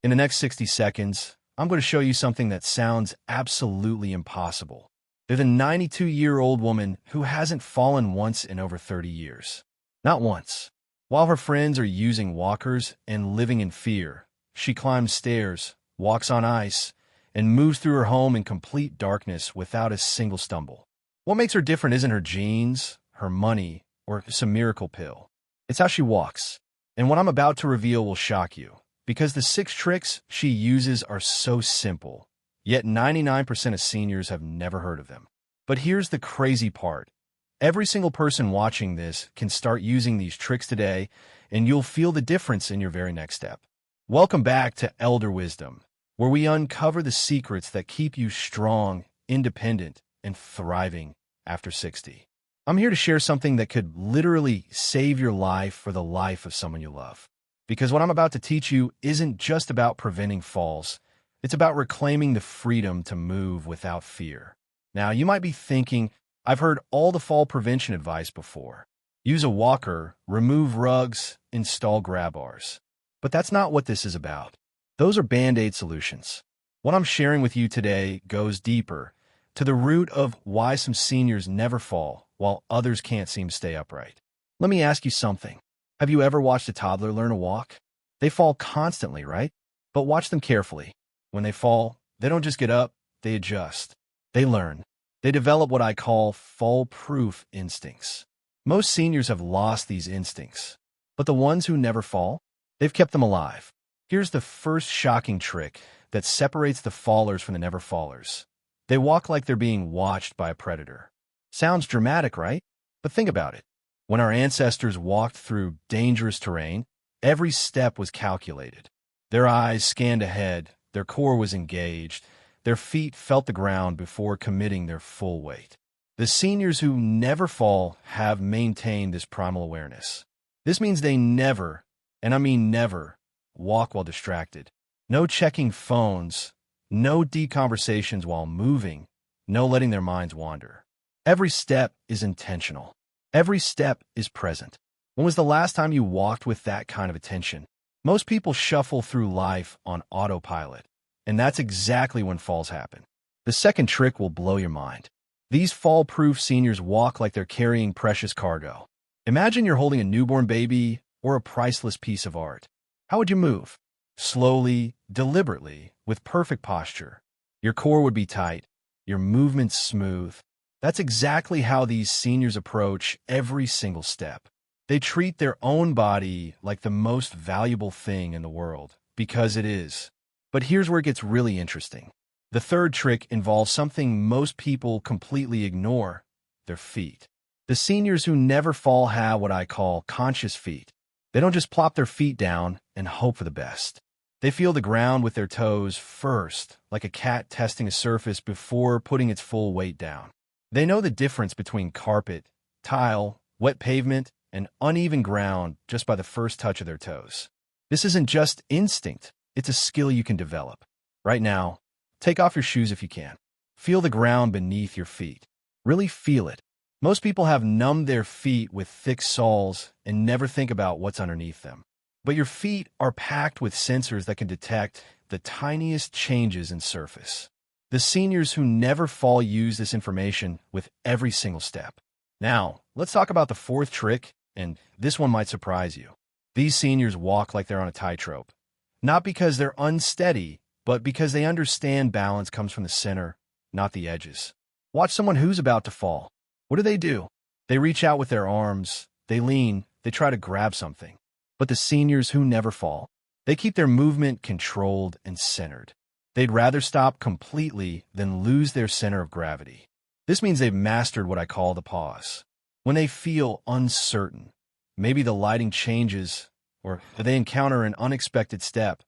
In the next 60 seconds, I'm going to show you something that sounds absolutely impossible. They're the 92-year-old woman who hasn't fallen once in over 30 years. Not once. While her friends are using walkers and living in fear, she climbs stairs, walks on ice, and moves through her home in complete darkness without a single stumble. What makes her different isn't her genes, her money, or some miracle pill. It's how she walks. And what I'm about to reveal will shock you, because the 6 tricks she uses are so simple, yet 99% of seniors have never heard of them. But here's the crazy part. Every single person watching this can start using these tricks today, and you'll feel the difference in your very next step. Welcome back to Elder Wisdom, where we uncover the secrets that keep you strong, independent, and thriving after 60. I'm here to share something that could literally save your life for the life of someone you love. Because what I'm about to teach you isn't just about preventing falls. It's about reclaiming the freedom to move without fear. Now, you might be thinking, I've heard all the fall prevention advice before. Use a walker, remove rugs, install grab bars. But that's not what this is about. Those are Band-Aid solutions. What I'm sharing with you today goes deeper, to the root of why some seniors never fall, while others can't seem to stay upright. Let me ask you something. Have you ever watched a toddler learn to walk? They fall constantly, right? But watch them carefully. When they fall, they don't just get up, they adjust. They learn. They develop what I call fall-proof instincts. Most seniors have lost these instincts, but the ones who never fall, they've kept them alive. Here's the first shocking trick that separates the fallers from the never fallers. They walk like they're being watched by a predator. Sounds dramatic, right? But think about it. When our ancestors walked through dangerous terrain, every step was calculated. Their eyes scanned ahead, their core was engaged, their feet felt the ground before committing their full weight. The seniors who never fall have maintained this primal awareness. This means they never, and I mean never, walk while distracted. No checking phones, no deep conversations while moving, no letting their minds wander. Every step is intentional. Every step is present. When was the last time you walked with that kind of attention? Most people shuffle through life on autopilot, and that's exactly when falls happen. The second trick will blow your mind. These fall-proof seniors walk like they're carrying precious cargo. Imagine you're holding a newborn baby or a priceless piece of art. How would you move? Slowly, deliberately, with perfect posture. Your core would be tight, your movements smooth. That's exactly how these seniors approach every single step. They treat their own body like the most valuable thing in the world, because it is. But here's where it gets really interesting. The third trick involves something most people completely ignore: their feet. The seniors who never fall have what I call conscious feet. They don't just plop their feet down and hope for the best. They feel the ground with their toes first, like a cat testing a surface before putting its full weight down. They know the difference between carpet, tile, wet pavement, and uneven ground just by the first touch of their toes. This isn't just instinct, it's a skill you can develop. Right now, take off your shoes if you can. Feel the ground beneath your feet. Really feel it. Most people have numbed their feet with thick soles and never think about what's underneath them. But your feet are packed with sensors that can detect the tiniest changes in surface. The seniors who never fall use this information with every single step. Now, let's talk about the fourth trick, and this one might surprise you. These seniors walk like they're on a tightrope. Not because they're unsteady, but because they understand balance comes from the center, not the edges. Watch someone who's about to fall. What do? They reach out with their arms, they lean, they try to grab something. But the seniors who never fall, they keep their movement controlled and centered. They'd rather stop completely than lose their center of gravity. This means they've mastered what I call the pause. When they feel uncertain, maybe the lighting changes, or they encounter an unexpected step,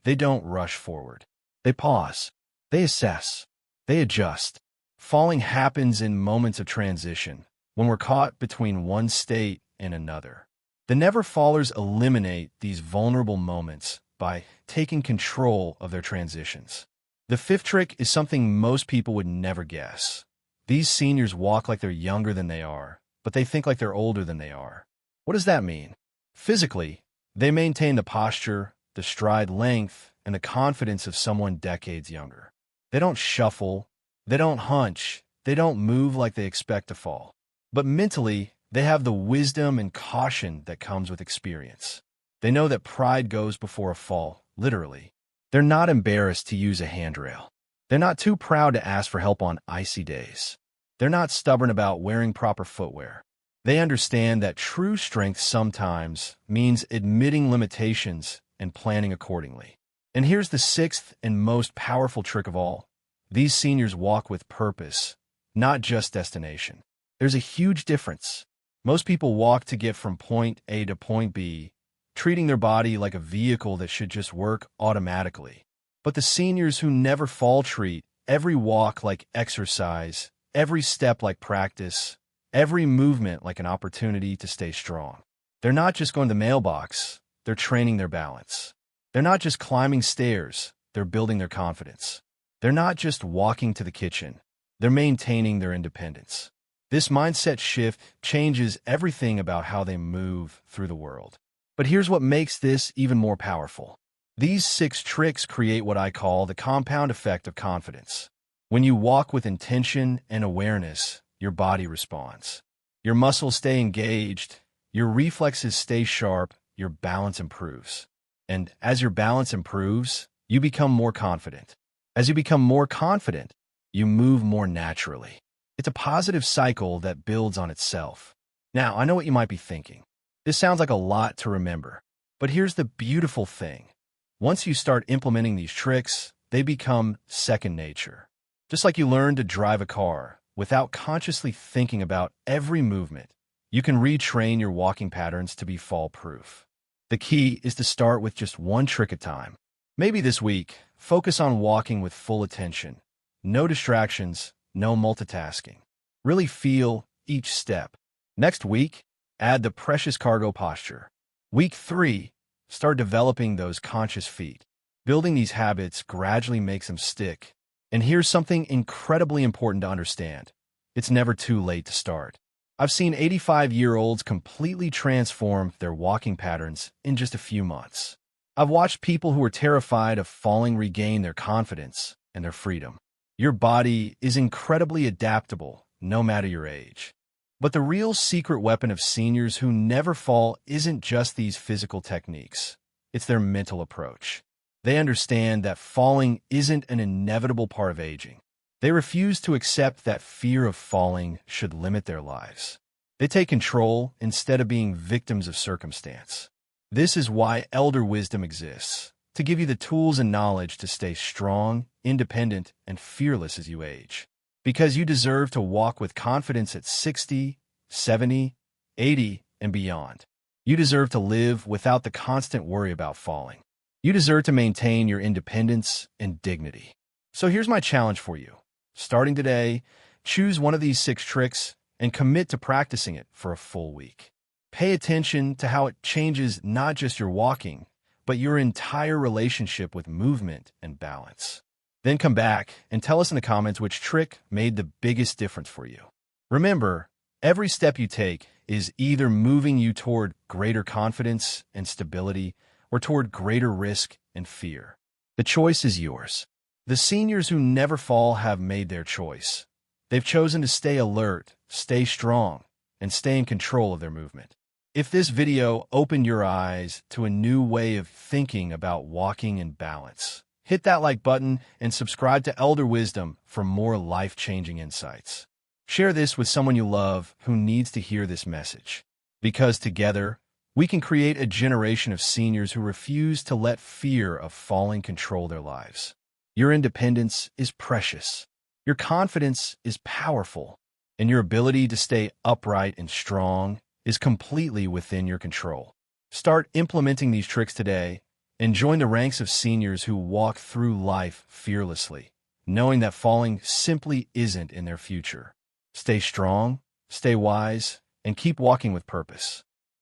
they don't rush forward. They pause. They assess. They adjust. Falling happens in moments of transition, when we're caught between one state and another. The never fallers eliminate these vulnerable moments by taking control of their transitions. The fifth trick is something most people would never guess. These seniors walk like they're younger than they are, but they think like they're older than they are. What does that mean? Physically, they maintain the posture, the stride length, and and the confidence of someone decades younger. They don't shuffle, they don't hunch, they don't move like they expect to fall. But mentally, they have the wisdom and caution that comes with experience. They know that pride goes before a fall, literally. They're not embarrassed to use a handrail. They're not too proud to ask for help on icy days. They're not stubborn about wearing proper footwear. They understand that true strength sometimes means admitting limitations and planning accordingly. And here's the sixth and most powerful trick of all. These seniors walk with purpose, not just destination. There's a huge difference. Most people walk to get from point A to point B, treating their body like a vehicle that should just work automatically. But the seniors who never fall treat every walk like exercise, every step like practice, every movement like an opportunity to stay strong. They're not just going to the mailbox, they're training their balance. They're not just climbing stairs, they're building their confidence. They're not just walking to the kitchen, they're maintaining their independence. This mindset shift changes everything about how they move through the world. But here's what makes this even more powerful. These 6 tricks create what I call the compound effect of confidence. When you walk with intention and awareness, your body responds. Your muscles stay engaged, your reflexes stay sharp, your balance improves. And as your balance improves, you become more confident. As you become more confident, you move more naturally. It's a positive cycle that builds on itself. Now, I know what you might be thinking. This sounds like a lot to remember. But here's the beautiful thing. Once you start implementing these tricks, they become second nature. Just like you learn to drive a car without consciously thinking about every movement, you can retrain your walking patterns to be fall-proof. The key is to start with just one trick at a time. Maybe this week, focus on walking with full attention. No distractions, no multitasking. Really feel each step. Next week, add the precious cargo posture. Week 3, start developing those conscious feet. Building these habits gradually makes them stick. And here's something incredibly important to understand. It's never too late to start. I've seen 85-year-olds completely transform their walking patterns in just a few months. I've watched people who were terrified of falling regain their confidence and their freedom. Your body is incredibly adaptable, no matter your age. But the real secret weapon of seniors who never fall isn't just these physical techniques. It's their mental approach. They understand that falling isn't an inevitable part of aging. They refuse to accept that fear of falling should limit their lives. They take control instead of being victims of circumstance. This is why elder wisdom exists, to give you the tools and knowledge to stay strong, independent, and fearless as you age. Because you deserve to walk with confidence at 60, 70, 80, and beyond. You deserve to live without the constant worry about falling. You deserve to maintain your independence and dignity. So here's my challenge for you. Starting today, choose one of these 6 tricks and commit to practicing it for a full week. Pay attention to how it changes not just your walking, but your entire relationship with movement and balance. Then come back and tell us in the comments which trick made the biggest difference for you. Remember, every step you take is either moving you toward greater confidence and stability or toward greater risk and fear. The choice is yours. The seniors who never fall have made their choice. They've chosen to stay alert, stay strong, and stay in control of their movement. If this video opened your eyes to a new way of thinking about walking in balance, hit that like button and subscribe to Elder Wisdom for more life-changing insights. Share this with someone you love who needs to hear this message. Because together, we can create a generation of seniors who refuse to let fear of falling control their lives. Your independence is precious. Your confidence is powerful. And your ability to stay upright and strong is completely within your control. Start implementing these tricks today and join the ranks of seniors who walk through life fearlessly, knowing that falling simply isn't in their future. Stay strong, stay wise, and keep walking with purpose.